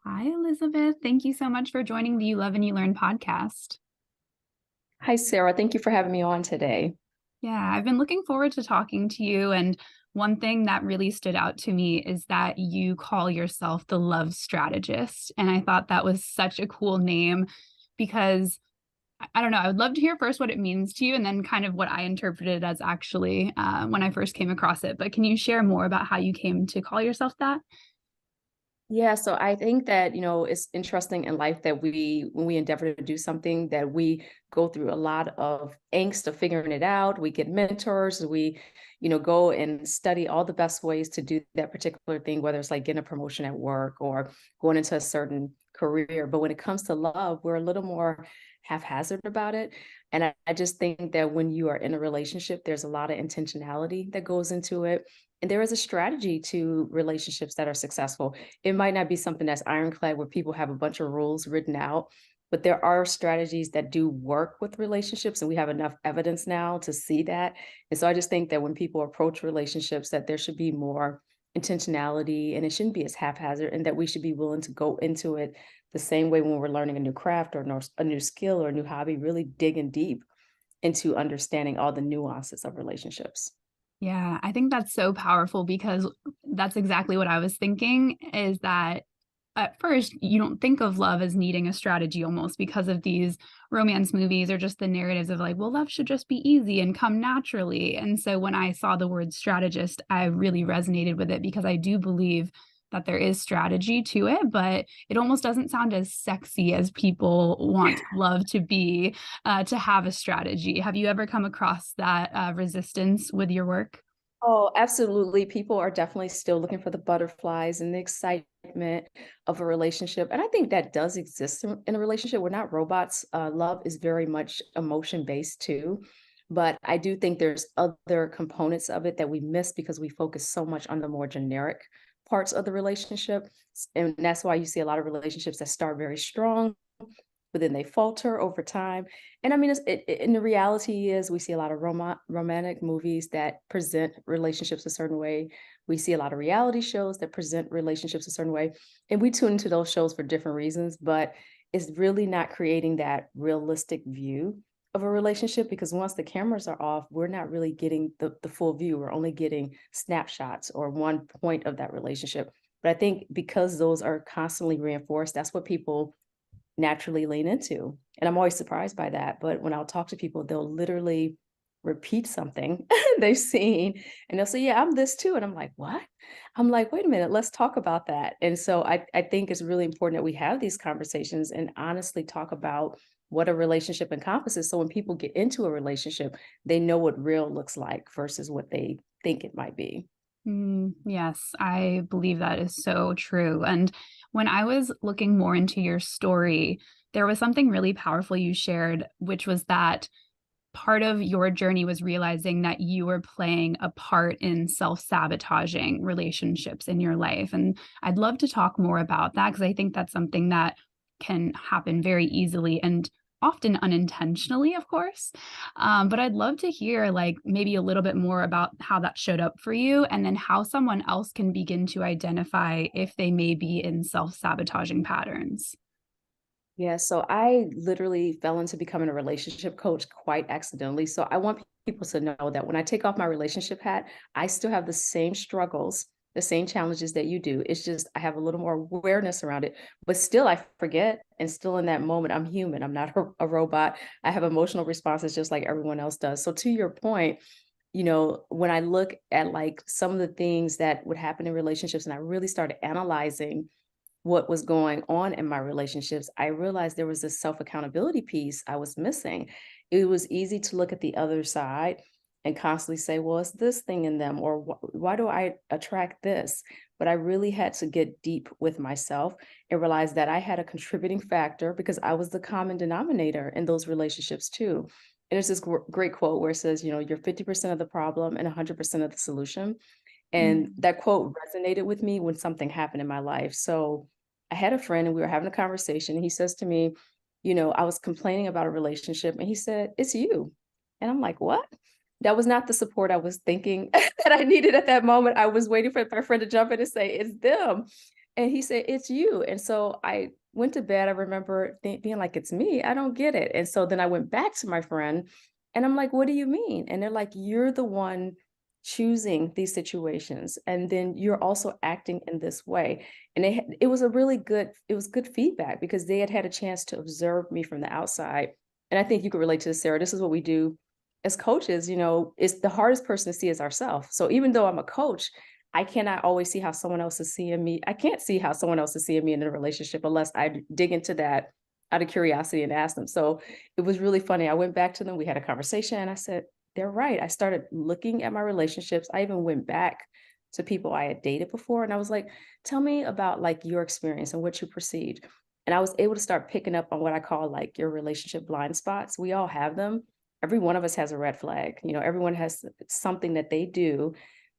Hi, Elizabeth. Thank you so much for joining the You Love and You Learn podcast. Hi, Sarah. Thank you for having me on today. Yeah, I've been looking forward to talking to you. And one thing that really stood out to me is that you call yourself the love strategist. And I thought that was such a cool name because I don't know, I would love to hear first what it means to you and then kind of what I interpreted as actually when I first came across it. But can you share more about how you came to call yourself that? Yeah, so I think that, it's interesting in life that when we endeavor to do something, that we go through a lot of angst of figuring it out. We get mentors, go and study all the best ways to do that particular thing, whether it's like getting a promotion at work or going into a certain career. But when it comes to love, we're a little more haphazard about it. And I just think that when you are in a relationship, there's a lot of intentionality that goes into it. And there is a strategy to relationships that are successful. It might not be something that's ironclad where people have a bunch of rules written out, but there are strategies that do work with relationships, and we have enough evidence now to see that. And so I just think that when people approach relationships, that there should be more intentionality and it shouldn't be as haphazard, and that we should be willing to go into it the same way when we're learning a new craft or a new skill or a new hobby, really digging deep into understanding all the nuances of relationships. Yeah, I think that's so powerful because that's exactly what I was thinking is that at first you don't think of love as needing a strategy almost because of these romance movies or just the narratives of like, well, love should just be easy and come naturally. And so when I saw the word strategist, I really resonated with it because I do believe that there is strategy to it, but it almost doesn't sound as sexy as people want love to be, to have a strategy. Have you ever come across that resistance with your work? Oh, absolutely. People are definitely still looking for the butterflies and the excitement of a relationship. And I think that does exist in a relationship. We're not robots. Love is very much emotion based too. But I do think there's other components of it that we miss because we focus so much on the more generic parts of the relationship. And that's why you see a lot of relationships that start very strong but then they falter over time. And I mean, and the reality is we see a lot of romantic movies that present relationships a certain way. We see a lot of reality shows that present relationships a certain way. And we tune into those shows for different reasons, but it's really not creating that realistic view of a relationship because once the cameras are off, we're not really getting the full view. We're only getting snapshots or one point of that relationship. But I think because those are constantly reinforced, that's what people naturally lean into. And I'm always surprised by that. But when I'll talk to people, they'll literally repeat something they've seen and they'll say, yeah, I'm this too. And I'm like, what? I'm like, wait a minute, let's talk about that. And so I think it's really important that we have these conversations and honestly talk about what a relationship encompasses. So when people get into a relationship, they know what real looks like versus what they think it might be. Yes, I believe that is so true. And when I was looking more into your story, there was something really powerful you shared, which was that part of your journey was realizing that you were playing a part in self-sabotaging relationships in your life. And I'd love to talk more about that because I think that's something that can happen very easily and often unintentionally, of course. But I'd love to hear like maybe a little bit more about how that showed up for you and then how someone else can begin to identify if they may be in self-sabotaging patterns. Yeah, so I literally fell into becoming a relationship coach quite accidentally. So I want people to know that when I take off my relationship hat, I still have the same struggles, the same challenges that you do. It's just I have a little more awareness around it, but still I forget. And still in that moment, I'm human. I'm not a robot. I have emotional responses just like everyone else does. So to your point, when I look at like some of the things that would happen in relationships and I really started analyzing what was going on in my relationships, I realized there was this self accountability piece I was missing. It was easy to look at the other side and constantly say, well, it's this thing in them, or why do I attract this? But I really had to get deep with myself and realize that I had a contributing factor because I was the common denominator in those relationships too. And there's this great quote where it says, you're 50% of the problem and 100% of the solution. And Mm. that quote resonated with me when something happened in my life. So I had a friend and we were having a conversation. And he says to me, I was complaining about a relationship. And he said, it's you. And I'm like, what? That was not the support I was thinking that I needed at that moment. I was waiting for my friend to jump in and say, it's them. And he said, "It's you." And so I went to bed. I remember being like, "It's me. I don't get it." And so then I went back to my friend and I'm like, "What do you mean?" And they're like, "You're the one choosing these situations. And then you're also acting in this way." And it was a really good, it was good feedback because they had had a chance to observe me from the outside. And I think you could relate to this, Sarah. This is what we do as coaches. It's the hardest person to see is ourselves. So even though I'm a coach, I cannot always see how someone else is seeing me. I can't see how someone else is seeing me in a relationship unless I dig into that out of curiosity and ask them. So it was really funny. I went back to them. We had a conversation and I said, they're right. I started looking at my relationships. I even went back to people I had dated before and I was like, tell me about like your experience and what you perceived. And I was able to start picking up on what I call like your relationship blind spots. We all have them. Every one of us has a red flag. Everyone has something that they do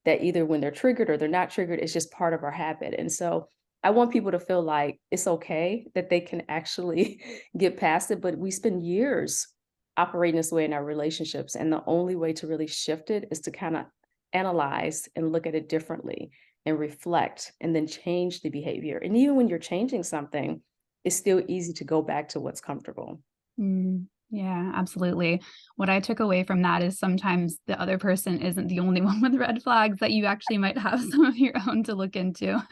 that either when they're triggered or they're not triggered, it's just part of our habit. And so I want people to feel like it's okay that they can actually get past it, but we spend years operating this way in our relationships. And the only way to really shift it is to kind of analyze and look at it differently and reflect and then change the behavior. And even when you're changing something, it's still easy to go back to what's comfortable. Yeah, absolutely. What I took away from that is sometimes the other person isn't the only one with red flags, that you actually might have some of your own to look into.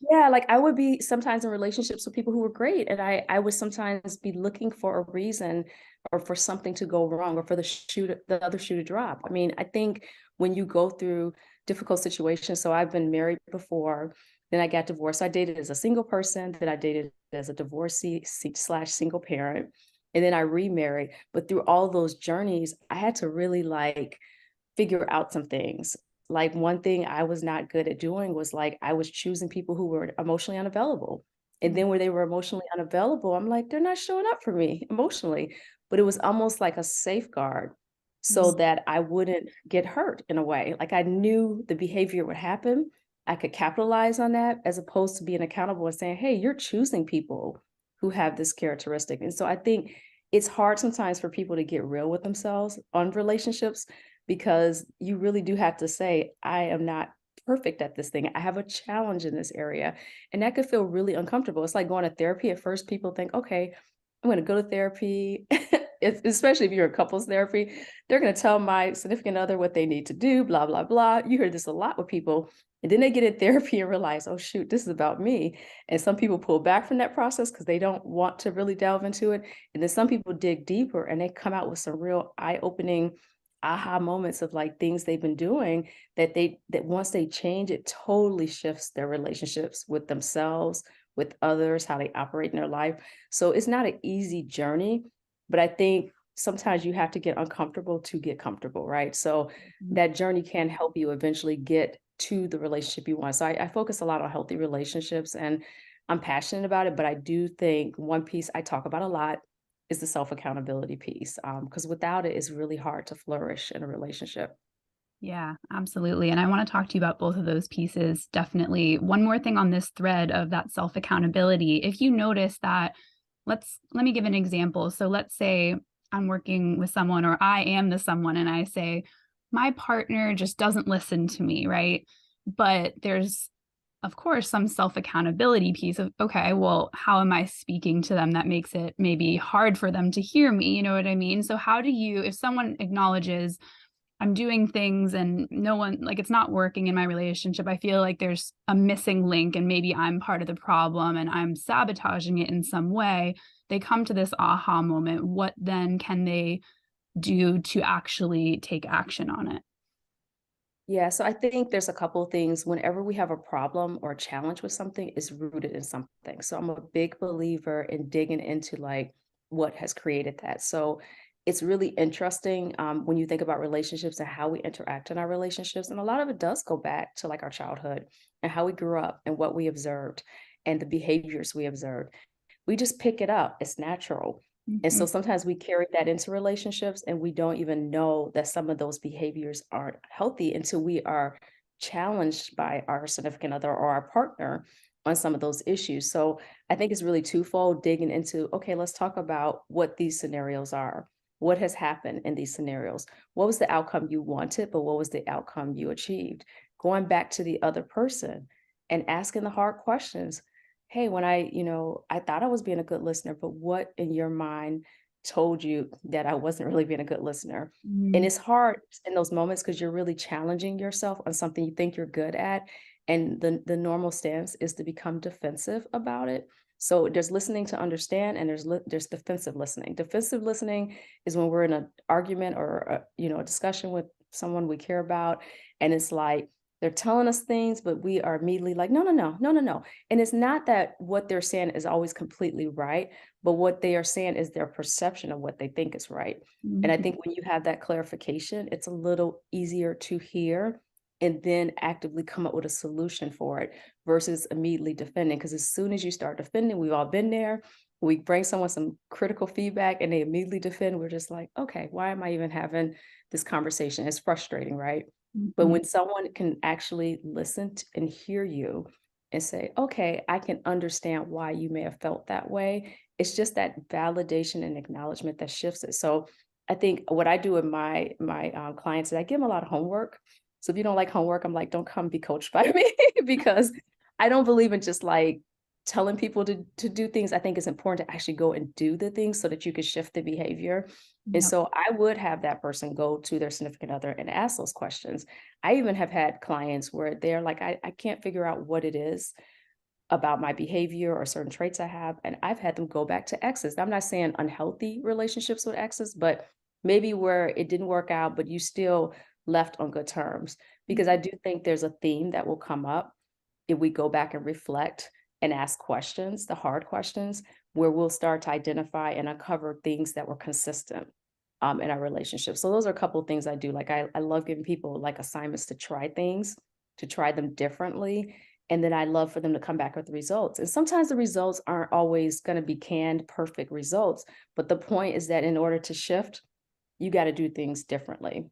Yeah, like I would be sometimes in relationships with people who were great, and I would sometimes be looking for a reason or for something to go wrong or for the other shoe to drop. I mean, I think when you go through difficult situations, so I've been married before, then I got divorced. I dated as a single person, then I dated as a divorcee slash single parent, and then I remarried. But through all those journeys, I had to really like figure out some things. Like one thing I was not good at doing was like I was choosing people who were emotionally unavailable. And Mm, then where they were emotionally unavailable, I'm like, they're not showing up for me emotionally. But it was almost like a safeguard so mm, that I wouldn't get hurt in a way. Like I knew the behavior would happen. I could capitalize on that as opposed to being accountable and saying, hey, you're choosing people who have this characteristic. And so I think it's hard sometimes for people to get real with themselves on relationships because you really do have to say, I am not perfect at this thing. I have a challenge in this area. And that could feel really uncomfortable. It's like going to therapy. At first, people think, okay, I'm going to go to therapy. Especially if you're in couples therapy, they're going to tell my significant other what they need to do, blah, blah, blah. You hear this a lot with people. And then they get in therapy and realize, oh, shoot, this is about me. And some people pull back from that process because they don't want to really delve into it. And then some people dig deeper and they come out with some real eye opening aha moments of like things they've been doing that once they change, it totally shifts their relationships with themselves, with others, how they operate in their life. So it's not an easy journey, but I think sometimes you have to get uncomfortable to get comfortable, right? So mm. that journey can help you eventually get to the relationship you want. So I focus a lot on healthy relationships and I'm passionate about it, but I do think one piece I talk about a lot is the self accountability piece. Because without it, it's really hard to flourish in a relationship. Yeah, absolutely. And I want to talk to you about both of those pieces. Definitely. One more thing on this thread of that self accountability. If you notice that, let me give an example. So let's say I'm working with someone or I am the someone and I say, my partner just doesn't listen to me, right? But there's, of course, some self accountability piece of, okay, well, how am I speaking to them that makes it maybe hard for them to hear me? You know what I mean? So, how do you, if someone acknowledges, I'm doing things and no one, like, it's not working in my relationship, I feel like there's a missing link and maybe I'm part of the problem and I'm sabotaging it in some way, they come to this aha moment. What then can they do to actually take action on it? Yeah, so I think there's a couple of things. Whenever we have a problem or a challenge with something, it's rooted in something. So I'm a big believer in digging into like what has created that. So it's really interesting when you think about relationships and how we interact in our relationships. And a lot of it does go back to like our childhood and how we grew up and what we observed and the behaviors we observed. We just pick it up. It's natural. And so Mhm. sometimes we carry that into relationships and we don't even know that some of those behaviors aren't healthy until we are challenged by our significant other or our partner on some of those issues. So I think it's really twofold digging into, okay, let's talk about what these scenarios are. What has happened in these scenarios? What was the outcome you wanted, but what was the outcome you achieved? Going back to the other person and asking the hard questions. Hey, when I thought I was being a good listener, but what in your mind told you that I wasn't really being a good listener? And Mm, it's hard in those moments because you're really challenging yourself on something you think you're good at. And the normal stance is to become defensive about it. So there's listening to understand, and there's defensive listening. Defensive listening is when we're in an argument or a discussion with someone we care about, and it's like they're telling us things, but we are immediately like, no, no, no, no, no, no. And it's not that what they're saying is always completely right, but what they are saying is their perception of what they think is right. And I mhm. think when you have that clarification, it's a little easier to hear and then actively come up with a solution for it versus immediately defending. Because as soon as you start defending, we've all been there. We bring someone some critical feedback and they immediately defend. We're just like, okay, why am I even having this conversation? It's frustrating, right? But Mhm. when someone can actually listen and hear you and say, okay, I can understand why you may have felt that way. It's just that validation and acknowledgement that shifts it. So I think what I do with my clients is I give them a lot of homework. So if you don't like homework, I'm like, don't come be coached by me because I don't believe in just like telling people to do things. I think it's important to actually go and do the things so that you can shift the behavior. And Yep. so I would have that person go to their significant other and ask those questions. I even have had clients where they're like, I can't figure out what it is about my behavior or certain traits I have. And I've had them go back to exes. I'm not saying unhealthy relationships with exes, but maybe where it didn't work out, but you still left on good terms. Because I do think there's a theme that will come up if we go back and reflect and ask questions, the hard questions, where we'll start to identify and uncover things that were consistent in our relationship. So those are a couple of things I do. Like I love giving people like assignments to try things, to try them differently. And then I love for them to come back with the results. And sometimes the results aren't always going to be canned, perfect results. But the point is that in order to shift, you got to do things differently.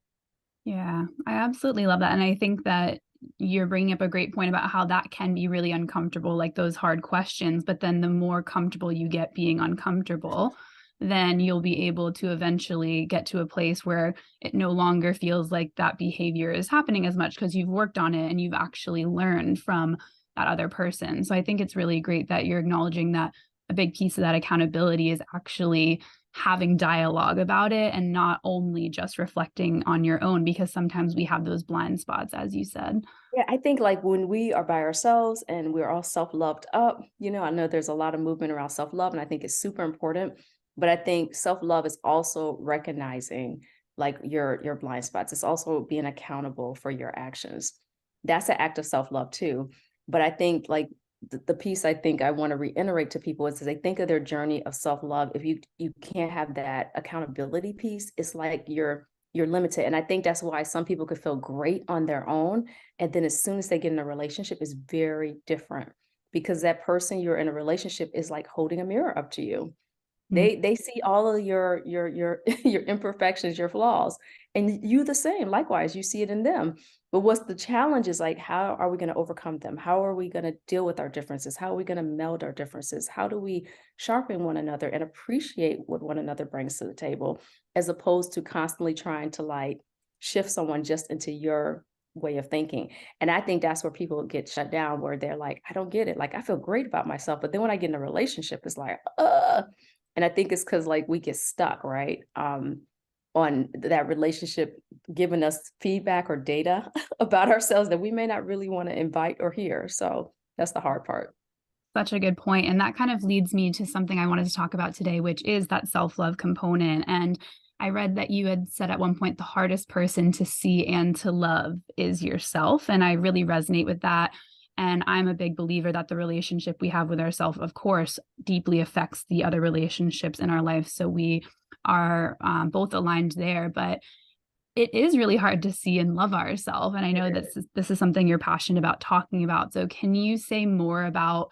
Yeah, I absolutely love that. And I think that you're bringing up a great point about how that can be really uncomfortable, like those hard questions. But then the more comfortable you get being uncomfortable, then you'll be able to eventually get to a place where it no longer feels like that behavior is happening as much because you've worked on it and you've actually learned from that other person. So I think it's really great that you're acknowledging that a big piece of that accountability is actually having dialogue about it and not only just reflecting on your own because sometimes we have those blind spots as you said. Yeah, I think like when we are by ourselves and we're all self-loved up, I know there's a lot of movement around self-love and I think it's super important, but I think self-love is also recognizing like your blind spots. It's also being accountable for your actions. That's an act of self-love too. But I think like the piece I think I want to reiterate to people is as they think of their journey of self-love, if you can't have that accountability piece, it's like you're limited. And I think that's why some people could feel great on their own and then as soon as they get in a relationship, it's very different because that person you're in a relationship is like holding a mirror up to you. Mm. They see all of your your imperfections, your flaws, and you the same. Likewise, you see it in them. But what's the challenge is like, how are we going to overcome them? How are we going to deal with our differences? How are we going to meld our differences? How do we sharpen one another and appreciate what one another brings to the table, as opposed to constantly trying to like shift someone just into your way of thinking. And I think that's where people get shut down, where they're like, I don't get it. Like I feel great about myself, but then when I get in a relationship, it's like, and I think it's because like we get stuck, right? On that relationship giving us feedback or data about ourselves that we may not really want to invite or hear. So that's the hard part. Such a good point. And that kind of leads me to something I wanted to talk about today, which is that self love component. And I read that you had said at one point the hardest person to see and to love is yourself. And I really resonate with that. And I'm a big believer that the relationship we have with ourselves, of course, deeply affects the other relationships in our life. So we are both aligned there. But it is really hard to see and love ourselves. And I know that this is something you're passionate about talking about. So can you say more about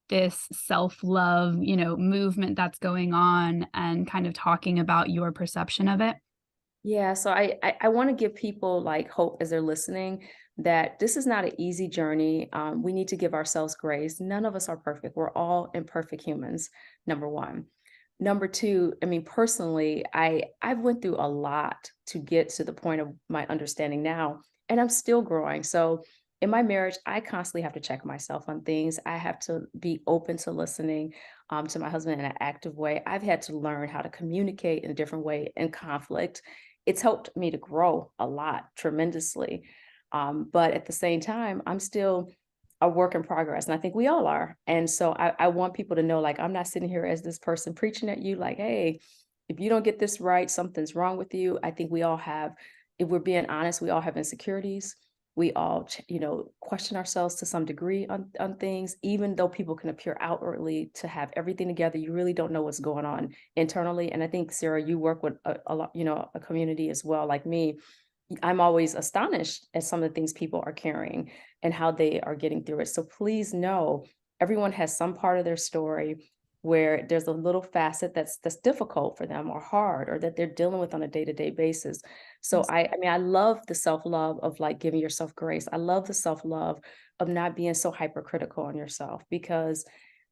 this self-love, movement that's going on and kind of talking about your perception of it? Yeah, so I want to give people like hope as they're listening that this is not an easy journey. We need to give ourselves grace. None of us are perfect. We're all imperfect humans. Number one. Number two, I mean, personally, I've went through a lot to get to the point of my understanding now, and I'm still growing. So in my marriage, I constantly have to check myself on things. I have to be open to listening to my husband in an active way. I've had to learn how to communicate in a different way in conflict. It's helped me to grow a lot tremendously. But at the same time, I'm still a work in progress. And I think we all are. And so I want people to know, like, I'm not sitting here as this person preaching at you, like, hey, if you don't get this right, something's wrong with you. I think we all have, if we're being honest, we all have insecurities. We all, question ourselves to some degree on things, even though people can appear outwardly to have everything together. You really don't know what's going on internally. And I think, Sarah, you work with a lot, a community as well, like me. I'm always astonished at some of the things people are carrying and how they are getting through it. So please know everyone has some part of their story where there's a little facet that's difficult for them or hard or that they're dealing with on a day-to-day basis. So Yes. I mean I love the self-love of like giving yourself grace. I love the self-love of not being so hypercritical on yourself because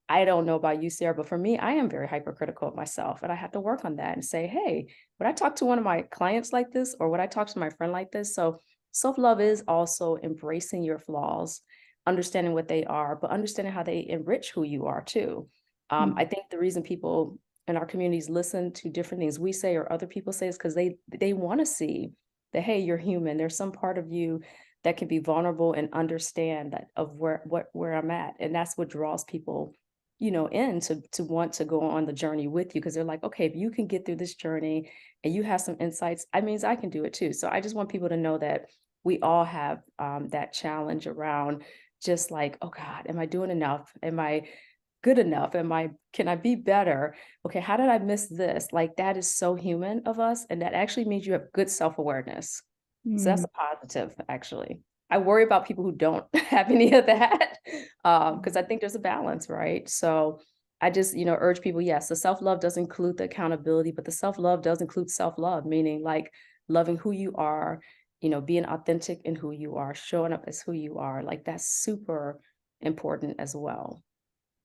I don't know about you, Sarah, but for me, I am very hypercritical of myself. And I have to work on that and say, hey, would I talk to one of my clients like this? Or would I talk to my friend like this? So self love is also embracing your flaws, understanding what they are, but understanding how they enrich who you are too. I Mm. think the reason people in our communities listen to different things we say or other people say is because they want to see that, hey, you're human. There's some part of you that can be vulnerable and understand that of where I'm at. And that's what draws people in to want to go on the journey with you because they're like, okay, if you can get through this journey and you have some insights, I means I can do it too. So I just want people to know that we all have that challenge around just like, oh God, am I doing enough? Am I good enough? Can I be better? Okay, how did I miss this? Like that is so human of us. And that actually means you have good self-awareness. So that's Mm. a positive, actually. I worry about people who don't have any of that because I think there's a balance, right? So I just, urge people, yes, the self-love does include the accountability, but the self-love does include self-love, meaning like loving who you are, being authentic in who you are, showing up as who you are. Like that's super important as well.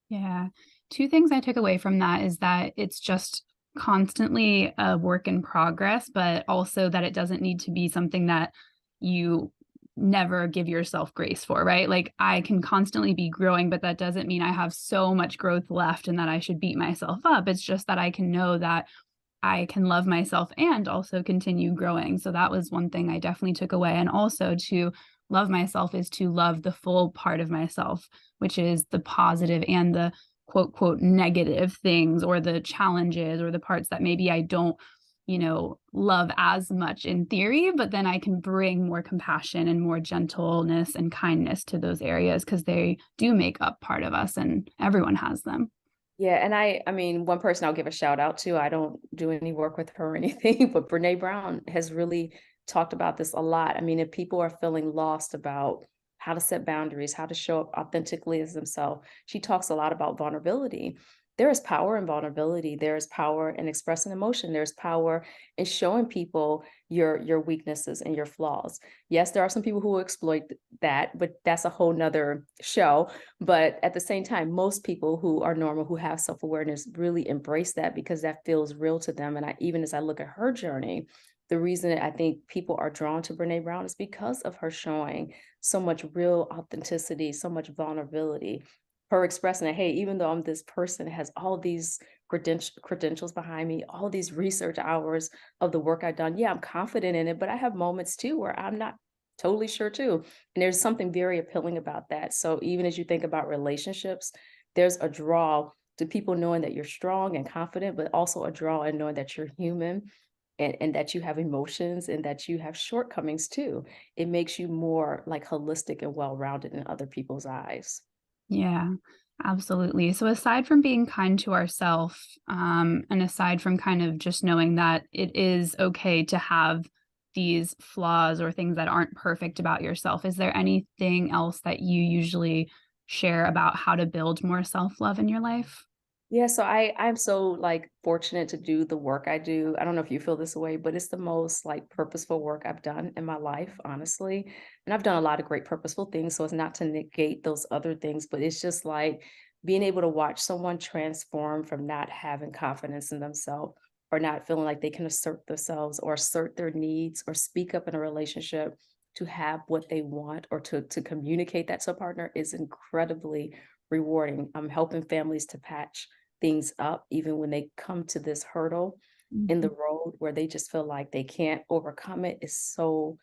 Yeah. Two things I took away from that is that it's just constantly a work in progress, but also that it doesn't need to be something that you never give yourself grace for, right? Like I can constantly be growing, but that doesn't mean I have so much growth left and that I should beat myself up. It's just that I can know that I can love myself and also continue growing. So that was one thing I definitely took away. And also to love myself is to love the full part of myself, which is the positive and the quote, quote, negative things or the challenges or the parts that maybe I don't, love as much in theory, but then I can bring more compassion and more gentleness and kindness to those areas because they do make up part of us and everyone has them. Yeah, and I mean, one person I'll give a shout out to, I don't do any work with her or anything, but Brene Brown has really talked about this a lot. I mean, if people are feeling lost about how to set boundaries, how to show up authentically as themselves, she talks a lot about vulnerability. There is power in vulnerability. There is power in expressing emotion. There's power in showing people your weaknesses and your flaws. Yes, there are some people who will exploit that, but that's a whole nother show. But at the same time, most people who are normal, who have self-awareness, really embrace that because that feels real to them. And even as I look at her journey, the reason I think people are drawn to Brene Brown is because of her showing so much real authenticity, so much vulnerability. Her expressing that, hey, even though I'm this person that has all these credentials behind me, all these research hours of the work I've done, yeah, I'm confident in it, but I have moments too where I'm not totally sure too. And there's something very appealing about that. So even as you think about relationships, there's a draw to people knowing that you're strong and confident, but also a draw in knowing that you're human and that you have emotions and that you have shortcomings too. It makes you more like holistic and well-rounded in other people's eyes. Yeah, absolutely. So aside from being kind to ourselves, and aside from kind of just knowing that it is okay to have these flaws or things that aren't perfect about yourself, is there anything else that you usually share about how to build more self-love in your life? Yeah, so I'm so like fortunate to do the work I do. I don't know if you feel this way, but it's the most like purposeful work I've done in my life, honestly. And I've done a lot of great purposeful things, so it's not to negate those other things, but it's just like being able to watch someone transform from not having confidence in themselves or not feeling like they can assert themselves or assert their needs or speak up in a relationship to have what they want or to communicate that to a partner is incredibly rewarding. I'm helping families to patch things up even when they come to this hurdle in the Mhm. road where they just feel like they can't overcome it is so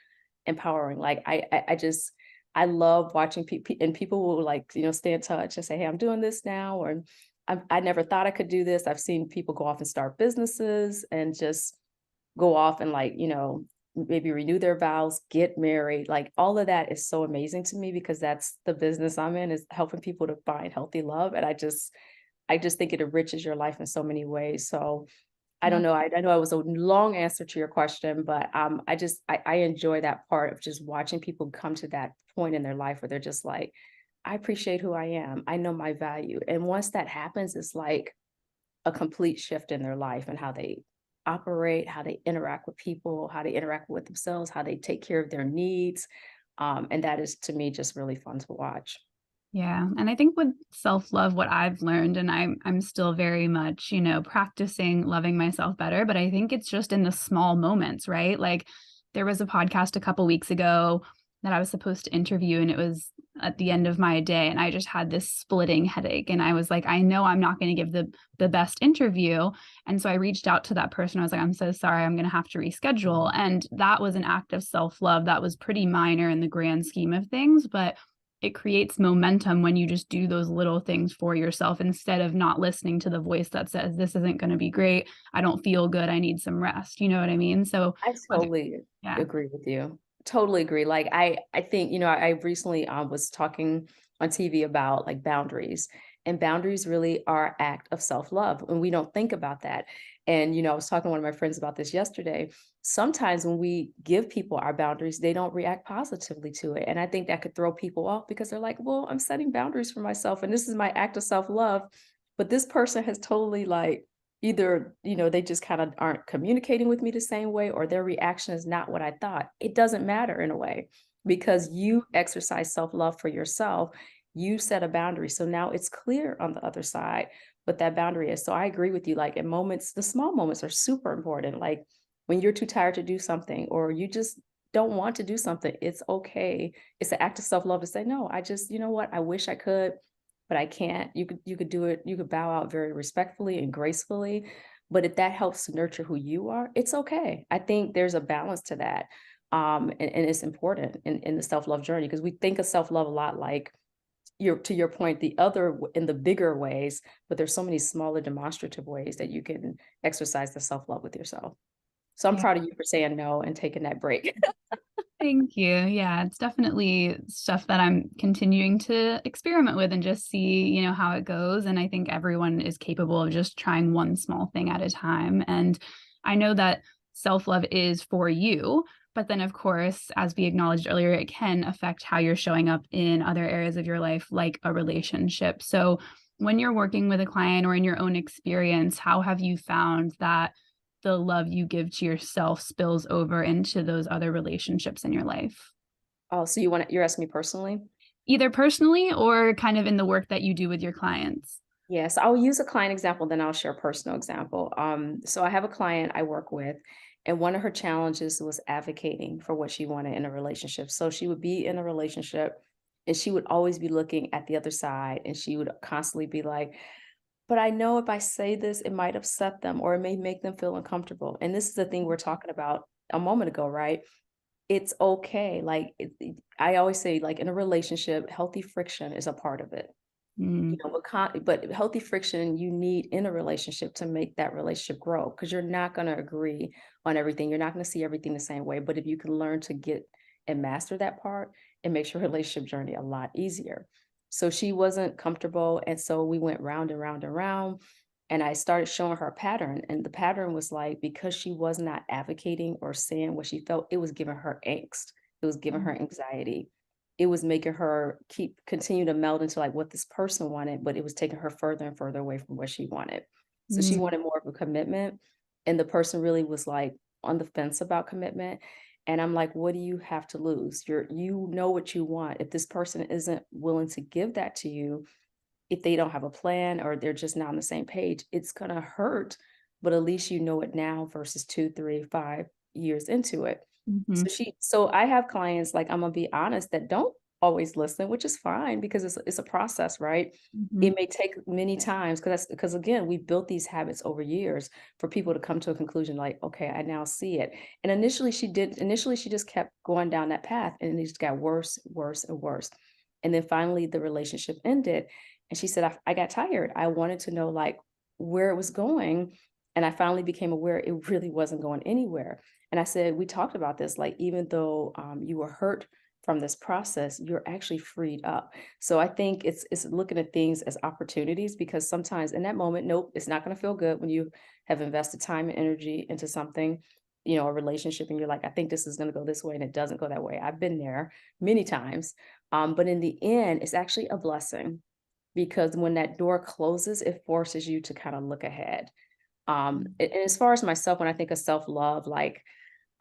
empowering. Like I just I love watching people, and people will like, stay in touch and say, "Hey, I'm doing this now," or I never thought I could do this. I've seen people go off and start businesses and just go off and like, maybe renew their vows, get married. Like all of that is so amazing to me because that's the business I'm in, is helping people to find healthy love. And I just think it enriches your life in so many ways. So I Yeah. don't know. I know it was a long answer to your question, but I enjoy that part of just watching people come to that point in their life where they're just like, I appreciate who I am. I know my value. And once that happens, it's like a complete shift in their life and how they operate, how they interact with people, how they interact with themselves, how they take care of their needs. And that is to me just really fun to watch. Yeah, and I think with self-love, what I've learned, and I'm still very much, practicing loving myself better, but I think it's just in the small moments, right? Like there was a podcast a couple weeks ago that I was supposed to interview, and it was at the end of my day, and I just had this splitting headache, and I was like, I know I'm not going to give the best interview, and so I reached out to that person. I was like, I'm so sorry, I'm going to have to reschedule, and that was an act of self-love that was pretty minor in the grand scheme of things, but it creates momentum when you just do those little things for yourself instead of not listening to the voice that says, this isn't going to be great. I don't feel good. I need some rest. You know what I mean? So, I whether, totally yeah, agree with you. Totally agree. Like I think, I recently was talking on TV about like boundaries, and boundaries really are act of self-love and we don't think about that. And I was talking to one of my friends about this yesterday. Sometimes when we give people our boundaries, they don't react positively to it. And I think that could throw people off because they're like, well, I'm setting boundaries for myself and this is my act of self-love. But this person has totally like either, they just kind of aren't communicating with me the same way or their reaction is not what I thought. It doesn't matter in a way because you exercise self-love for yourself. You set a boundary. So now it's clear on the other side what that boundary is. So I agree with you. Like in moments, the small moments are super important. Like when you're too tired to do something or you just don't want to do something, it's okay. It's an act of self-love to say, no, I just, you know what? I wish I could, but I can't. You could do it, you could bow out very respectfully and gracefully. But if that helps to nurture who you are, it's okay. I think there's a balance to that. And it's important in the self-love journey because we think of self-love a lot like to your point, in the bigger ways, but there's so many smaller demonstrative ways that you can exercise the self-love with yourself. So I'm yeah. proud of you for saying no and taking that break. Thank you. Yeah, it's definitely stuff that I'm continuing to experiment with and just see, how it goes. And I think everyone is capable of just trying one small thing at a time. And I know that self love is for you. But then, of course, as we acknowledged earlier, it can affect how you're showing up in other areas of your life, like a relationship. So, when you're working with a client or in your own experience, how have you found that the love you give to yourself spills over into those other relationships in your life, Oh, so you're asking me personally? either personally or kind of in the work that you do with your clients? Yes, I'll use a client example, then I'll share a personal example. So I have a client I work with, and one of her challenges was advocating for what she wanted in a relationship. So she would be in a relationship and she would always be looking at the other side, and she would constantly be like, but I know if I say this, it might upset them or it may make them feel uncomfortable. And this is the thing we're talking about a moment ago, right? It's okay. Like I always say, like in a relationship, healthy friction is a part of it. Mm, But healthy friction you need in a relationship to make that relationship grow because you're not going to agree on everything. You're not going to see everything the same way. But if you can learn to get and master that part, it makes your relationship journey a lot easier. So she wasn't comfortable. And so we went round and round and round. And I started showing her a pattern. And the pattern was like, because she was not advocating or saying what she felt, it was giving her angst. It was giving mm, her anxiety. It was making her continue to meld into like what this person wanted, but it was taking her further and further away from what she wanted. So she mm, wanted more of a commitment, and the person really was like on the fence about commitment. And I'm like, what do you have to lose? You know what you want. If this person isn't willing to give that to you, if they don't have a plan or they're just not on the same page, it's gonna hurt. But at least you know it now versus 2, 3, 5 years into it. Mhm. So I have clients, like, I'm gonna be honest, that don't always listen, which is fine because it's a process, right? Mhm. It may take many times because again, we built these habits over years for people to come to a conclusion like, okay, I now see it. And initially she just kept going down that path and it just got worse, worse, and worse. And then finally the relationship ended. And she said, I got tired. I wanted to know like where it was going. And I finally became aware it really wasn't going anywhere. And I said, we talked about this, like, even though you were hurt from this process, you're actually freed up. So I think it's looking at things as opportunities because sometimes in that moment, nope, it's not going to feel good when you have invested time and energy into something, a relationship, and you're like, I think this is going to go this way, and it doesn't go that way. I've been there many times. But in the end, it's actually a blessing because when that door closes, it forces you to kind of look ahead. And as far as myself, when I think of self-love, like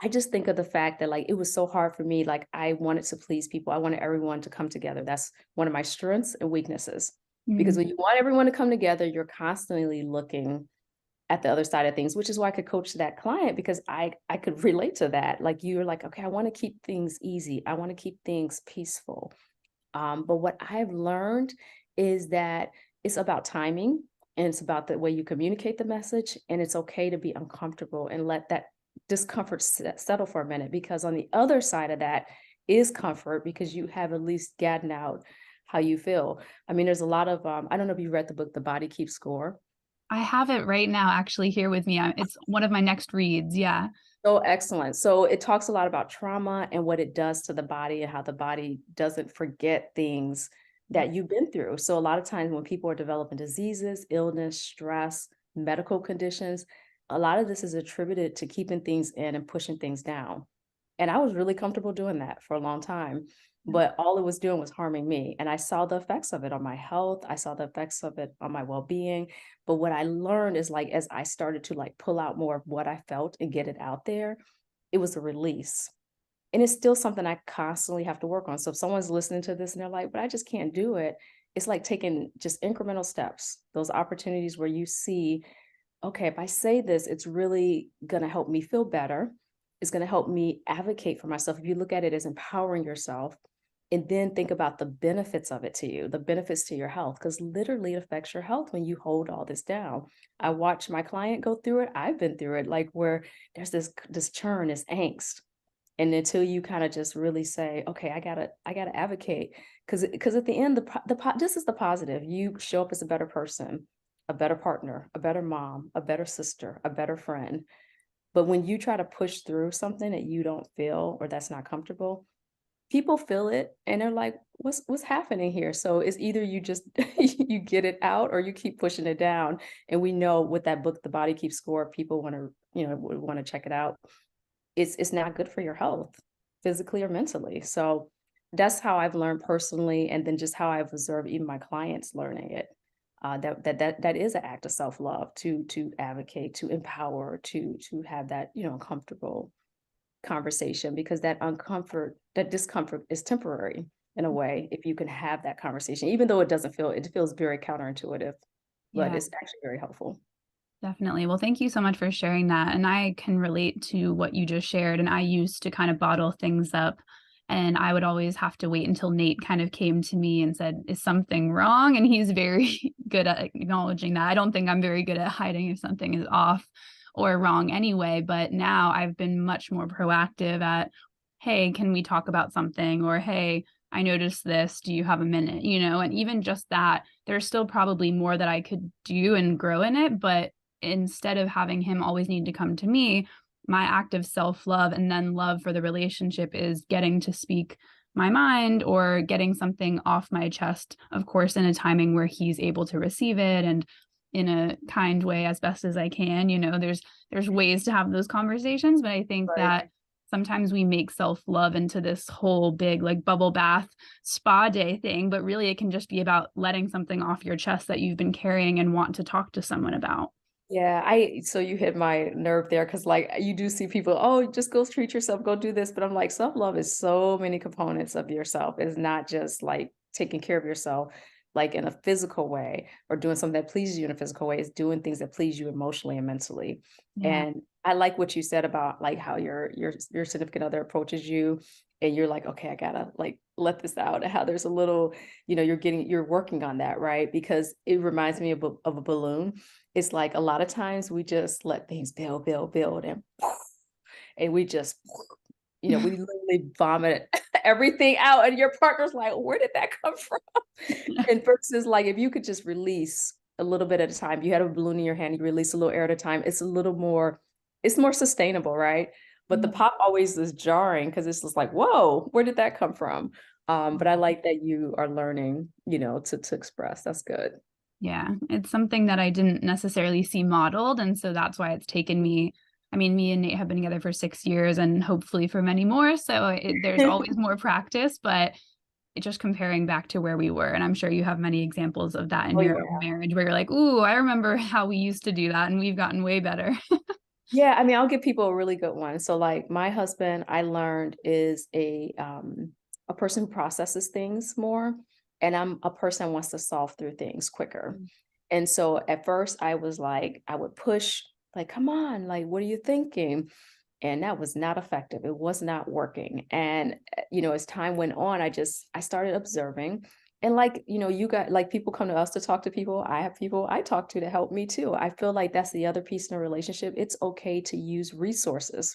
I just think of the fact that like it was so hard for me. Like I wanted to please people. I wanted everyone to come together. That's one of my strengths and weaknesses. Because Mm. when you want everyone to come together, you're constantly looking at the other side of things, which is why I could coach that client because I could relate to that. Like you're like, okay, I want to keep things easy. I want to keep things peaceful. But what I've learned is that it's about timing and it's about the way you communicate the message. And it's okay to be uncomfortable and let that discomfort settle for a minute because on the other side of that is comfort because you have at least gotten out how you feel. I mean, there's a lot of, I don't know if you read the book, The Body Keeps Score. I have it right now actually here with me. It's one of my next reads. Yeah. So excellent. So it talks a lot about trauma and what it does to the body and how the body doesn't forget things that you've been through. So a lot of times when people are developing diseases, illness, stress, medical conditions, a lot of this is attributed to keeping things in and pushing things down. And I was really comfortable doing that for a long time, but all it was doing was harming me. And I saw the effects of it on my health. I saw the effects of it on my well-being. But what I learned is like as I started to like pull out more of what I felt and get it out there, it was a release. And it's still something I constantly have to work on. So if someone's listening to this and they're like, but I just can't do it, it's like taking just incremental steps, those opportunities where you see, okay, if I say this, it's really going to help me feel better. It's going to help me advocate for myself. If you look at it as empowering yourself, and then think about the benefits of it to you, the benefits to your health, because literally it affects your health when you hold all this down. I watched my client go through it. I've been through it, like where there's this churn, this angst. And until you kind of just really say, okay, I gotta advocate. Because at the end, this is the positive. You show up as a better person, a better partner, a better mom, a better sister, a better friend. But when you try to push through something that you don't feel or that's not comfortable, people feel it and they're like, what's happening here? So it's either you just you get it out or you keep pushing it down. And we know with that book, The Body Keeps Score, people want to, would want to check it out. It's not good for your health, physically or mentally. So that's how I've learned personally, and then just how I've observed even my clients learning it. That is an act of self-love to advocate, to empower, to have that, comfortable conversation because that discomfort is temporary in a way if you can have that conversation, even though it feels very counterintuitive, but Yeah. it's actually very helpful. Definitely. Well, thank you so much for sharing that. And I can relate to what you just shared. And I used to kind of bottle things up. And I would always have to wait until Nate kind of came to me and said, is something wrong? And he's very good at acknowledging that. I don't think I'm very good at hiding if something is off or wrong anyway. But now I've been much more proactive at, hey, can we talk about something? Or, hey, I noticed this. Do you have a minute? And even just that, there's still probably more that I could do and grow in it. But instead of having him always need to come to me, my act of self-love and then love for the relationship is getting to speak my mind or getting something off my chest, of course, in a timing where he's able to receive it and in a kind way as best as I can. There's ways to have those conversations, but I think Right. that sometimes we make self-love into this whole big like bubble bath spa day thing, but really it can just be about letting something off your chest that you've been carrying and want to talk to someone about. Yeah, so you hit my nerve there because like you do see people, oh, just go treat yourself, go do this. But I'm like, self-love is so many components of yourself. It's not just like taking care of yourself, like in a physical way, or doing something that pleases you in a physical way, is doing things that please you emotionally and mentally. Yeah. And I like what you said about like how your significant other approaches you and you're like, okay, I gotta like let this out, and how there's a little, you're working on that, right? Because it reminds me of a balloon. It's like a lot of times we just let things build, and we just, we literally vomit everything out, and your partner's like, where did that come from? And versus like if you could just release a little bit at a time. You had a balloon in your hand, you release a little air at a time. It's more sustainable, right? But the Mhm. pop always is jarring because it's just like, whoa, where did that come from? But I like that you are learning, to express. That's good. Yeah, it's something that I didn't necessarily see modeled, and so that's why it's taken me. I mean, me and Nate have been together for 6 years and hopefully for many more, so there's always more practice, but just comparing back to where we were, and I'm sure you have many examples of that in Oh your yeah. marriage where you're like, "Ooh, I remember how we used to do that, and we've gotten way better." Yeah, I mean, I'll give people a really good one. So like my husband, I learned is a person who processes things more, and I'm a person who wants to solve through things quicker. Mm, And so at first I was like, I would push, like, come on, like, what are you thinking? And that was not effective. It was not working. And as time went on, I started observing. And like, you got like people come to us to talk to people. I have people I talk to help me too. I feel like that's the other piece in a relationship. It's okay to use resources.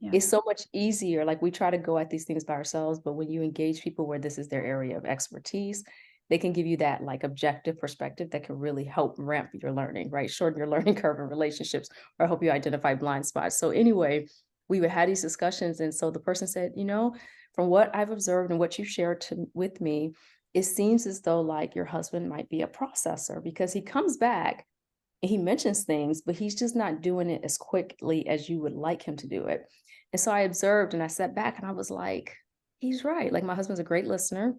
yeah. It's so much easier. Like we try to go at these things by ourselves, but when you engage people where this is their area of expertise, they can give you that like objective perspective that can really help ramp your learning, right? Shorten your learning curve in relationships, or help you identify blind spots. So anyway, we would have these discussions. And so the person said, from what I've observed and what you shared with me, it seems as though like your husband might be a processor, because he comes back and he mentions things, but he's just not doing it as quickly as you would like him to do it. And so I observed and I sat back and I was like, he's right. Like my husband's a great listener,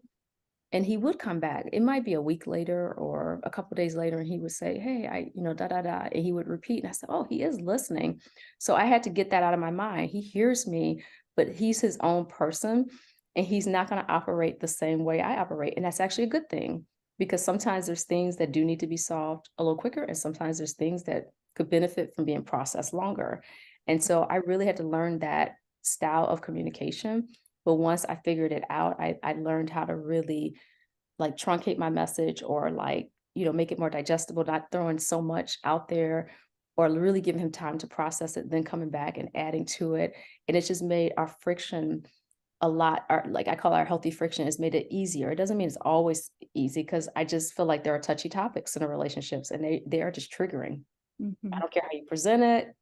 and he would come back. It might be a week later or a couple days later, and he would say, hey, da da da. And he would repeat. And I said, oh, he is listening. So I had to get that out of my mind. He hears me, but he's his own person, and he's not going to operate the same way I operate. And that's actually a good thing, because sometimes there's things that do need to be solved a little quicker, and sometimes there's things that could benefit from being processed longer. And so I really had to learn that style of communication. But once I figured it out, I learned how to really like truncate my message, or like, make it more digestible, not throwing so much out there, or really giving him time to process it, then coming back and adding to it. And it's just made our friction a lot, or like I call our healthy friction, has made it easier. It doesn't mean it's always easy, because I just feel like there are touchy topics in the relationships, and they are just triggering. I Mhm. don't care how you present it,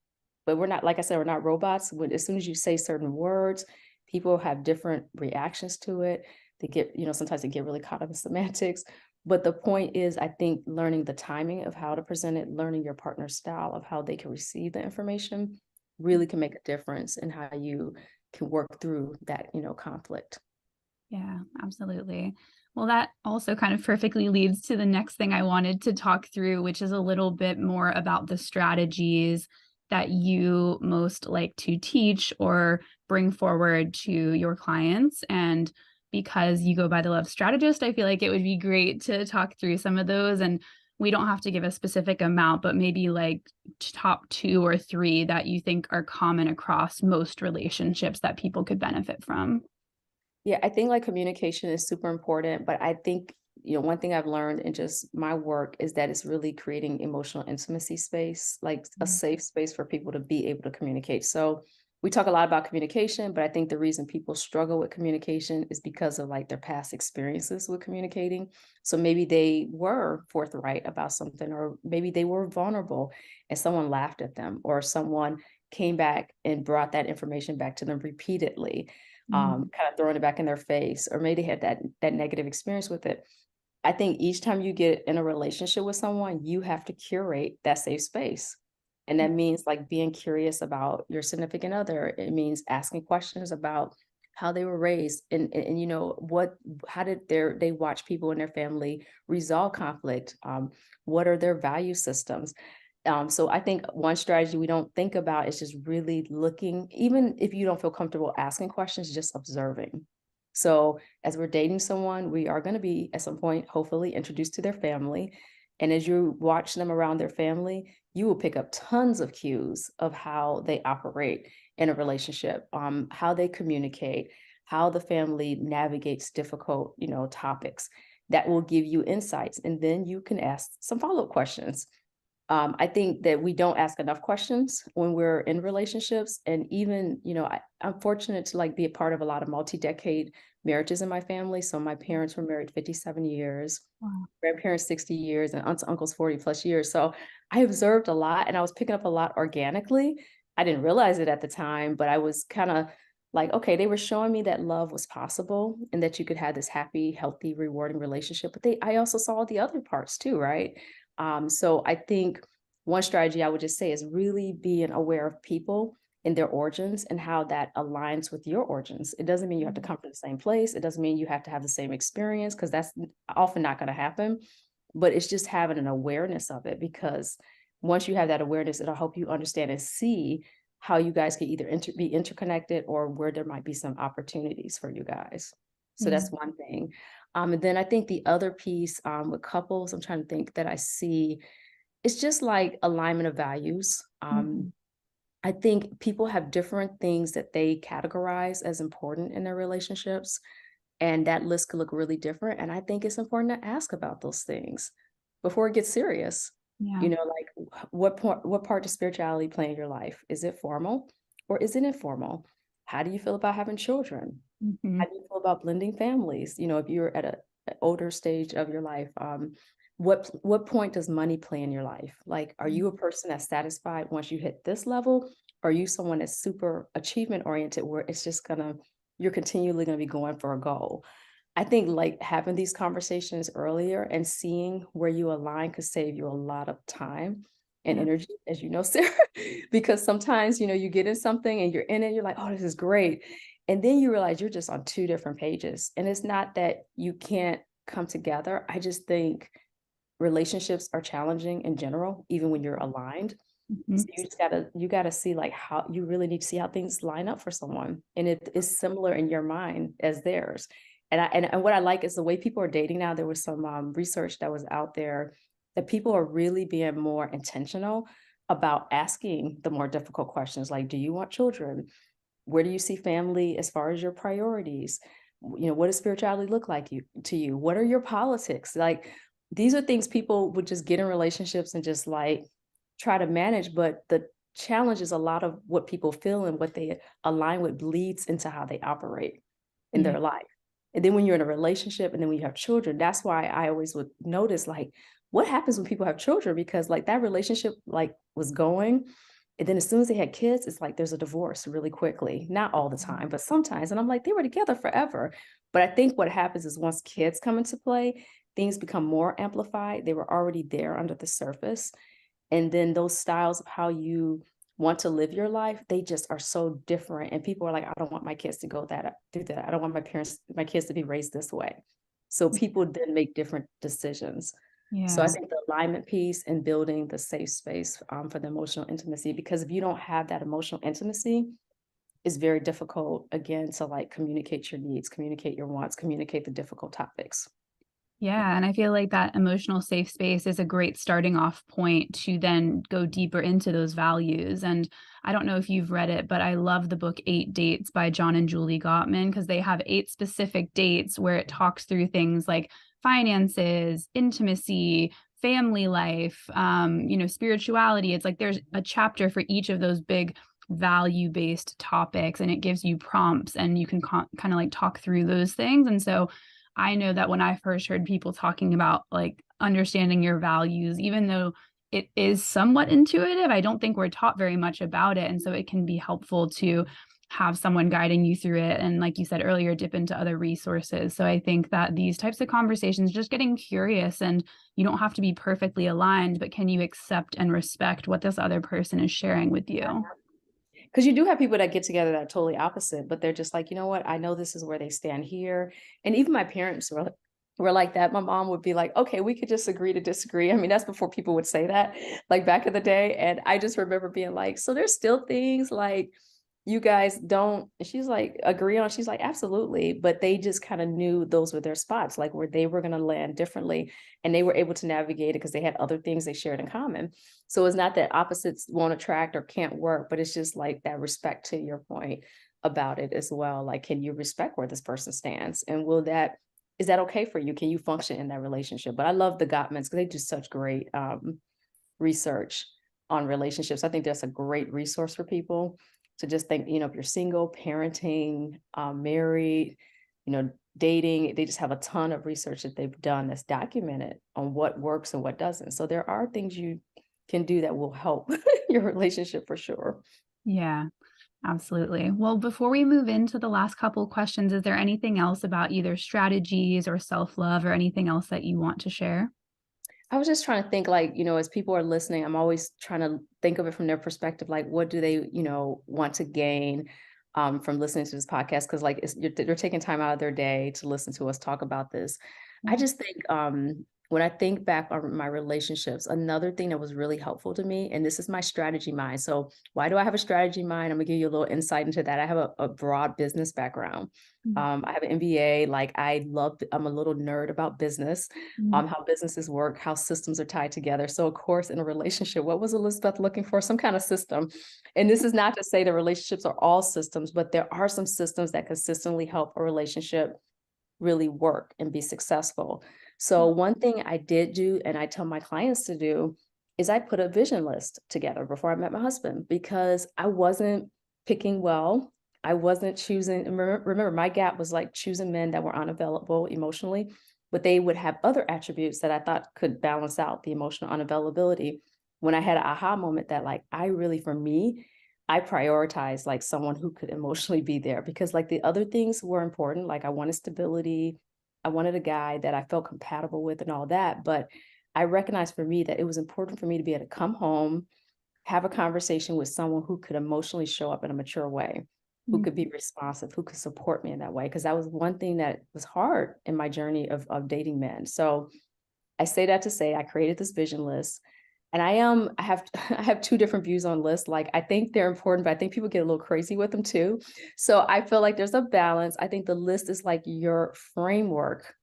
but we're not, like I said, we're not robots. As soon as you say certain words, people have different reactions to it. They get, sometimes they get really caught up in semantics. But the point is, I think learning the timing of how to present it, learning your partner's style of how they can receive the information really can make a difference in how you can work through that, conflict. Yeah, absolutely. Well, that also kind of perfectly leads to the next thing I wanted to talk through, which is a little bit more about the strategies that you most like to teach or bring forward to your clients. And because you go by the Love Strategist, I feel like it would be great to talk through some of those. And we don't have to give a specific amount, but maybe like top 2 or 3 that you think are common across most relationships that people could benefit from. Yeah, I think like communication is super important, but I think, one thing I've learned in just my work is that it's really creating emotional intimacy space, like a safe space for people to be able to communicate. So we talk a lot about communication, but I think the reason people struggle with communication is because of like their past experiences with communicating. So maybe they were forthright about something, or maybe they were vulnerable and someone laughed at them, or someone came back and brought that information back to them repeatedly, Mm. kind of throwing it back in their face, or maybe they had that negative experience with it. I think each time you get in a relationship with someone, you have to curate that safe space. And that means like being curious about your significant other. It means asking questions about how they were raised, and how did they watch people in their family resolve conflict? What are their value systems? So I think one strategy we don't think about is just really looking, even if you don't feel comfortable asking questions, just observing. So as we're dating someone, we are going to be at some point, hopefully, introduced to their family. And as you watch them around their family, you will pick up tons of cues of how they operate in a relationship, how they communicate, how the family navigates difficult, topics that will give you insights. And then you can ask some follow-up questions. I think that we don't ask enough questions when we're in relationships. And even, I'm fortunate to like be a part of a lot of multi-decade marriages in my family. So my parents were married 57 years, Wow. grandparents 60 years, and aunts and uncles 40 plus years. So I observed a lot and I was picking up a lot organically. I didn't realize it at the time, but I was kind of like, okay, they were showing me that love was possible and that you could have this happy, healthy, rewarding relationship. But I also saw the other parts too, right? So I think one strategy I would just say is really being aware of people and their origins and how that aligns with your origins. It doesn't mean you have to come from the same place. It doesn't mean you have to have the same experience, because that's often not going to happen. But it's just having an awareness of it, because once you have that awareness, it'll help you understand and see how you guys can either be interconnected or where there might be some opportunities for you guys. So Yeah. that's one thing. And then I think the other piece with couples, I'm trying to think that I see, it's just like alignment of values. Mhm. I think people have different things that they categorize as important in their relationships, and that list could look really different. And I think it's important to ask about those things before it gets serious. Yeah. Like what part does spirituality play in your life? Is it formal or is it informal? How do you feel about having children? How Mhm. do you feel about blending families? If you're at an older stage of your life, what point does money play in your life? Like, are you a person that's satisfied once you hit this level? Or are you someone that's super achievement oriented, where it's just you're continually gonna be going for a goal? I think like having these conversations earlier and seeing where you align could save you a lot of time and Yeah. energy, as you know, Sarah, because sometimes, you get in something and you're in it, you're like, oh, this is great. And then you realize you're just on two different pages. And it's not that you can't come together. I just think relationships are challenging in general, even when you're aligned. So Mhm. you gotta see like how you really need to see how things line up for someone. And it is similar in your mind as theirs. And what I like is the way people are dating now. There was some research that was out there that people are really being more intentional about asking the more difficult questions, like, do you want children? Where do you see family as far as your priorities? What does spirituality look like to you? What are your politics? Like, these are things people would just get in relationships and just like try to manage. But the challenge is a lot of what people feel and what they align with bleeds into how they operate in Yeah. their life. And then when you're in a relationship and then when you have children, that's why I always would notice like what happens when people have children, because like that relationship like was going, and then as soon as they had kids, it's like there's a divorce really quickly. Not all the time, but sometimes. And I'm like, they were together forever. But I think what happens is once kids come into play, things become more amplified. They were already there under the surface. And then those styles of how you want to live your life, they just are so different. And people are like, I don't want my kids to go that through that. I don't want my kids to be raised this way. So people then make different decisions. So I Yeah. think the alignment piece and building the safe space for the emotional intimacy, because if you don't have that emotional intimacy, it's very difficult again to like communicate your needs, communicate your wants, communicate the difficult topics. Yeah, and I feel like that emotional safe space is a great starting off point to then go deeper into those values. And I don't know if you've read it, but I love the book 8 Dates by John and Julie Gottman, because they have 8 specific dates where it talks through things like finances, intimacy, family life, spirituality. It's like there's a chapter for each of those big value-based topics, and it gives you prompts and you can kind of like talk through those things. And so I know that when I first heard people talking about like understanding your values, even though it is somewhat intuitive, I don't think we're taught very much about it. And so it can be helpful to have someone guiding you through it. And like you said earlier, dip into other resources. So I think that these types of conversations, just getting curious, and you don't have to be perfectly aligned, but can you accept and respect what this other person is sharing with you? Because you do have people that get together that are totally opposite, but they're just like, you know what? I know this is where they stand here. And even my parents were like that. My mom would be like, okay, we could just agree to disagree. I mean, that's before people would say that, like back in the day. And I just remember being like, so there's still things like you guys don't, she's like, agree on, she's like, absolutely. But they just kind of knew those were their spots, like where they were going to land differently. And they were able to navigate it because they had other things they shared in common. So it's not that opposites won't attract or can't work, but it's just like that respect to your point about it as well. Like, can you respect where this person stands? And is that okay for you? Can you function in that relationship? But I love the Gottmans because they do such great research on relationships. I think that's a great resource for people to just think, if you're single, parenting, married, dating, they just have a ton of research that they've done that's documented on what works and what doesn't. So there are things you can do that will help your relationship for sure. Yeah, absolutely. Well, before we move into the last couple questions, is there anything else about either strategies or self-love or anything else that you want to share? I was just trying to think, like, as people are listening, I'm always trying to think of it from their perspective, like, what do they, want to gain from listening to this podcast? Because, like, they're taking time out of their day to listen to us talk about this. I Yeah. just think when I think back on my relationships, another thing that was really helpful to me, and this is my strategy mind. So, why do I have a strategy mind? I'm gonna give you a little insight into that. I have a broad business background. Mm, I have an MBA. Like, I'm a little nerd about business, mm, how businesses work, how systems are tied together. So, of course, in a relationship, what was Elizabeth looking for? Some kind of system. And this is not to say that relationships are all systems, but there are some systems that consistently help a relationship really work and be successful. So, one thing I did do, and I tell my clients to do, is I put a vision list together before I met my husband because I wasn't picking well. I wasn't choosing. Remember, my gap was like choosing men that were unavailable emotionally, but they would have other attributes that I thought could balance out the emotional unavailability. When I had an aha moment that, like, I really, for me, I prioritized like someone who could emotionally be there because like the other things were important. Like I wanted stability. I wanted a guy that I felt compatible with and all that. But I recognized for me that it was important for me to be able to come home, have a conversation with someone who could emotionally show up in a mature way, who mm, could be responsive, who could support me in that way. Because that was one thing that was hard in my journey of dating men. So I say that to say I created this vision list. And I have I have two different views on lists. Like I think they're important, but I think people get a little crazy with them too. So I feel like there's a balance. I think the list is like your framework,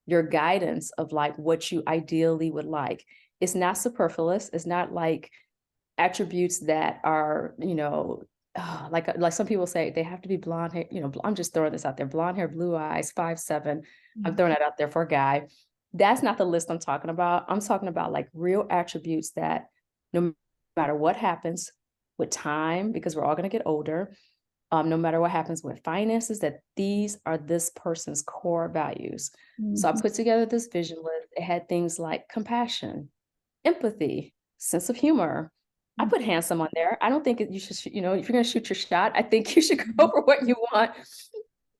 your guidance of like what you ideally would like. It's not superfluous. It's not like attributes that are, like some people say they have to be blonde hair, I'm just throwing this out there, blonde hair, blue eyes, 5'7". I'm yeah. throwing that out there for a guy. That's not the list I'm talking about. I'm talking about like real attributes that no matter what happens with time, because we're all going to get older, no matter what happens with finances, that these are this person's core values. So I Mhm, put together this vision list. It had things like compassion, empathy, sense of humor. I mm, put handsome on there. I don't think you should, if you're going to shoot your shot, I think you should go mhm, for what you want.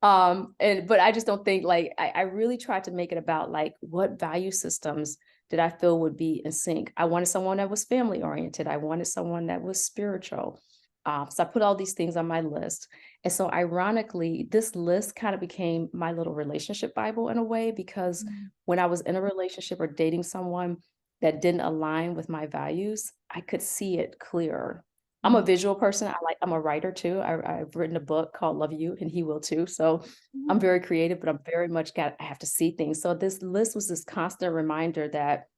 But I just don't think like I really tried to make it about like what value systems did I feel would be in sync. I wanted someone that was family oriented. I wanted someone that was spiritual. So I put all these things on my list. And so ironically, this list kind of became my little relationship Bible in a way, because mm, when I was in a relationship or dating someone that didn't align with my values, I could see it clearer. I'm a mm, visual person. I'm a writer too. I've written a book called Love You, and he will too. So I'm very creative, but I'm very much I have to see things. So this list was this constant reminder that,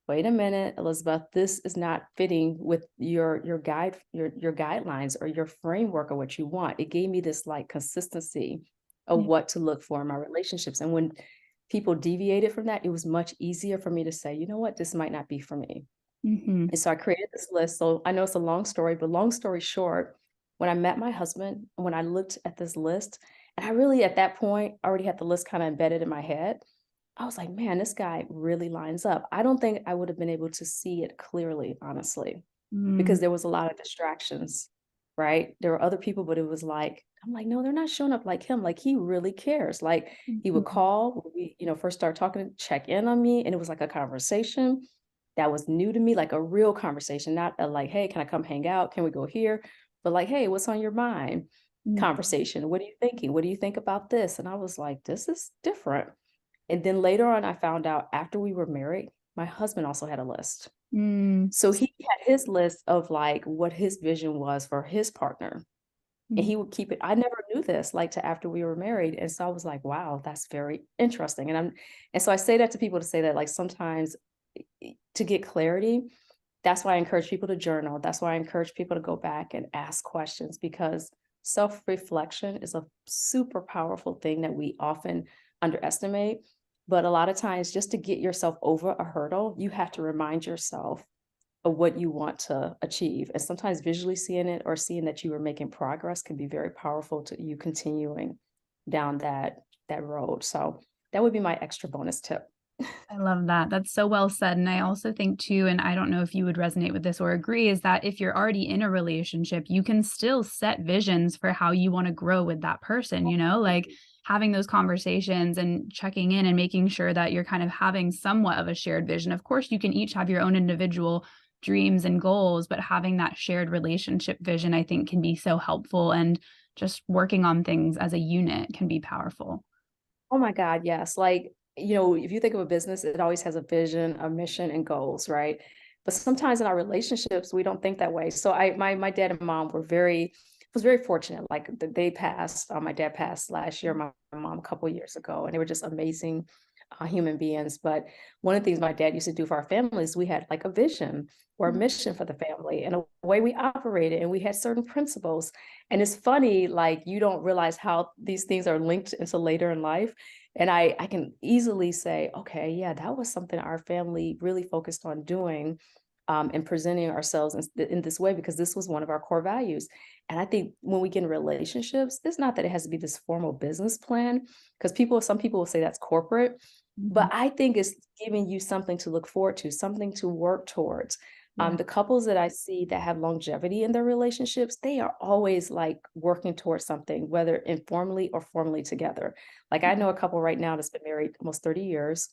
wait a minute, Elizabeth, this is not fitting with your guidelines or your framework of what you want. It gave me this like consistency of yeah. what to look for in my relationships. And when people deviated from that, it was much easier for me to say, you know what, this might not be for me. Mhm, And so I created this list. So I know it's a long story, but long story short, when I met my husband, when I looked at this list, and I really at that point already had the list kind of embedded in my head, I was like, man, this guy really lines up. I don't think I would have been able to see it clearly, honestly, mm, because there was a lot of distractions, right? There were other people, but it was like, I'm like, no, they're not showing up like him. Like he really cares. Like he would mhm, call when we, first start talking, check in on me. And it was like a conversation that was new to me, like a real conversation, not a like, hey, can I come hang out? Can we go here? But like, hey, what's on your mind? mhm, Conversation. What are you thinking? What do you think about this? And I was like, this is different. And then later on, I found out after we were married, my husband also had a list. mm, So he had his list of like what his vision was for his partner. And Mm. he would keep it. I never knew this, like, to after we were married, and so I was like, "Wow, that's very interesting." And so I say that to people to say that, like, sometimes to get clarity, that's why I encourage people to journal. That's why I encourage people to go back and ask questions, because self-reflection is a super powerful thing that we often underestimate. But a lot of times, just to get yourself over a hurdle, you have to remind yourself of what you want to achieve. And sometimes visually seeing it or seeing that you are making progress can be very powerful to you continuing down that road. So that would be my extra bonus tip. I love that. That's so well said. And I also think too, and I don't know if you would resonate with this or agree, is that if you're already in a relationship, you can still set visions for how you want to grow with that person, like having those conversations and checking in and making sure that you're kind of having somewhat of a shared vision. Of course, you can each have your own individual dreams and goals, but having that shared relationship vision, I think, can be so helpful. And just working on things as a unit can be powerful. Oh my God, yes. Like, if you think of a business, it always has a vision, a mission, and goals, right? But sometimes in our relationships, we don't think that way. So my dad and mom was very fortunate. Like they passed, my dad passed last year, my mom a couple years ago, and they were just amazing human beings. But one of the things my dad used to do for our families, we had like a vision or a mission for the family and a way we operated, and we had certain principles. And it's funny, like you don't realize how these things are linked into later in life. And I can easily say, okay, yeah, that was something our family really focused on doing, and presenting ourselves in this way, because this was one of our core values. And I think when we get in relationships, it's not that it has to be this formal business plan, because some people will say that's corporate, but Mhm. I think it's giving you something to look forward to, something to work towards. Yeah. The couples that I see that have longevity in their relationships, they are always like working towards something, whether informally or formally together. Like I know a couple right now that's been married almost 30 years.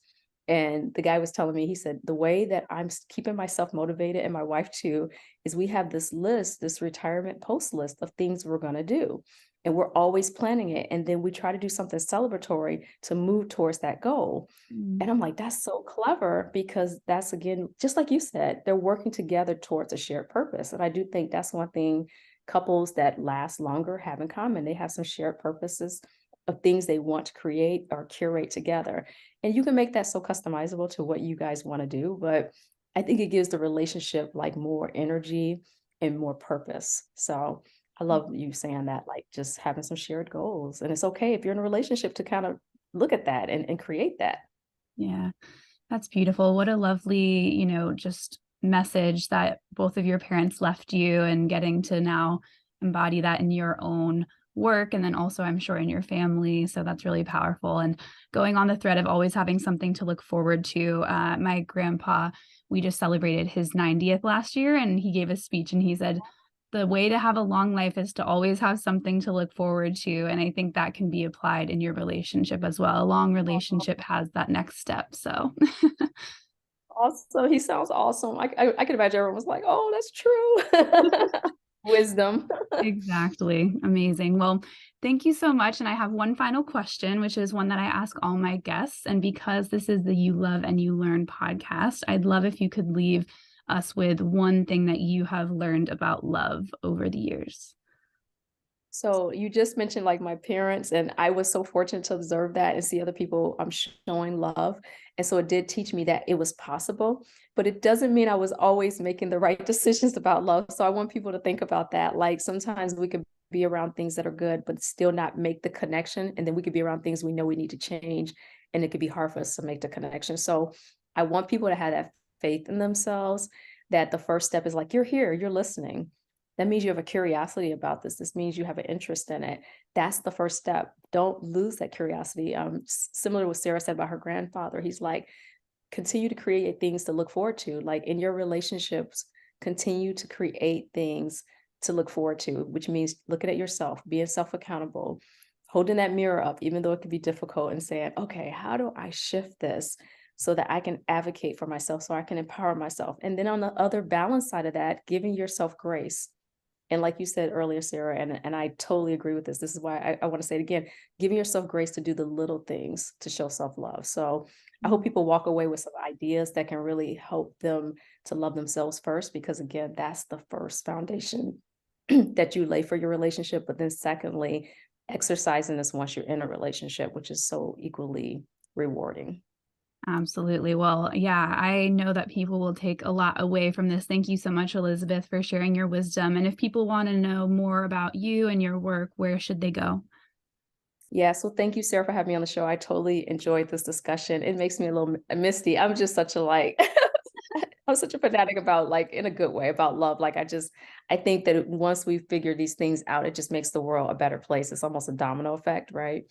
And the guy was telling me, he said, the way that keeping myself motivated and my wife too, is we have this list, this retirement post list of things we're going to do. And we're always planning it. And then we try to do something celebratory to move towards that goal. Mm. And I'm like, that's so clever, because that's, again, just like you said, they're working together towards a shared purpose. And I do think that's one thing couples that last longer have in common. They have some shared purposes of things they want to create or curate together. And you can make that so customizable to what you guys want to do. But I think it gives the relationship like more energy and more purpose. So I love you saying that, like just having some shared goals. And it's okay if you're in a relationship to kind of look at that and create that. Yeah. That's beautiful. What a lovely, just message that both of your parents left you and getting to now embody that in your own work and then also I'm sure in your family. So that's really powerful. And going on the thread of always having something to look forward to, my grandpa, we just celebrated his 90th last year and he gave a speech and he said, the way to have a long life is to always have something to look forward to. And I think that can be applied in your relationship as well. A long relationship has that next step. So Also, he sounds awesome. I can imagine everyone was like, "Oh, that's true." Wisdom. exactly. Amazing. Well, thank you so much. And I have one final question, which is one that I ask all my guests. And because this is the You Love and You Learn podcast, I'd love if you could leave us with one thing that you have learned about love over the years. So you just mentioned like my parents, and I was so fortunate to observe that and see other people showing love. And so it did teach me that it was possible, but it doesn't mean I was always making the right decisions about love. So I want people to think about that. Like sometimes we could be around things that are good, but still not make the connection. And then we could be around things we know we need to change, and it could be hard for us to make the connection. So I want people to have that faith in themselves, that the first step is like, you're here, you're listening. That means you have a curiosity about this. This means you have an interest in it. That's the first step. Don't lose that curiosity. Similar to what Sarah said about her grandfather, he's like, continue to create things to look forward to. Like in your relationships, continue to create things to look forward to, which means looking at yourself, being self-accountable, holding that mirror up, even though it can be difficult, and saying, okay, how do I shift this so that I can advocate for myself, so I can empower myself? And then on the other balance side of that, giving yourself grace. And like you said earlier, Sarah, and I totally agree with this. This is why I want to say it again, giving yourself grace to do the little things to show self-love. So I hope people walk away with some ideas that can really help them to love themselves first, because again, that's the first foundation that you lay for your relationship, but then secondly, exercising this once you're in a relationship, which is so equally rewarding. Absolutely. Well, yeah, I know that people will take a lot away from this. Thank you so much, Elizabeth, for sharing your wisdom. And if people want to know more about you and your work, where should they go? Yeah, so thank you, Sarah, for having me on the show. I totally enjoyed this discussion. It makes me a little misty. I'm just such a like I'm such a fanatic about like in a good way about love. Like I think that once we figure these things out, it just makes the world a better place. It's almost a domino effect, right?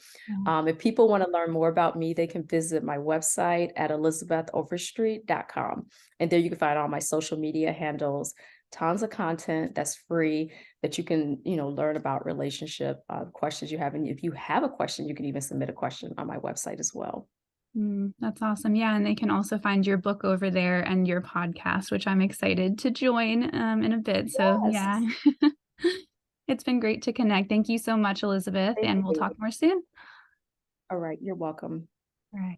Yeah. If people want to learn more about me, they can visit my website at elizabethoverstreet.com. And there you can find all my social media handles, tons of content that's free that you can, learn about relationship questions you have. And if you have a question, you can even submit a question on my website as well. That's awesome. Yeah. And they can also find your book over there and your podcast, which I'm excited to join in a bit. So, yeah, Yes. it's been great to connect. Thank you so much, Elizabeth. Thank And we'll you. talk more soon. All right. You're welcome. All right.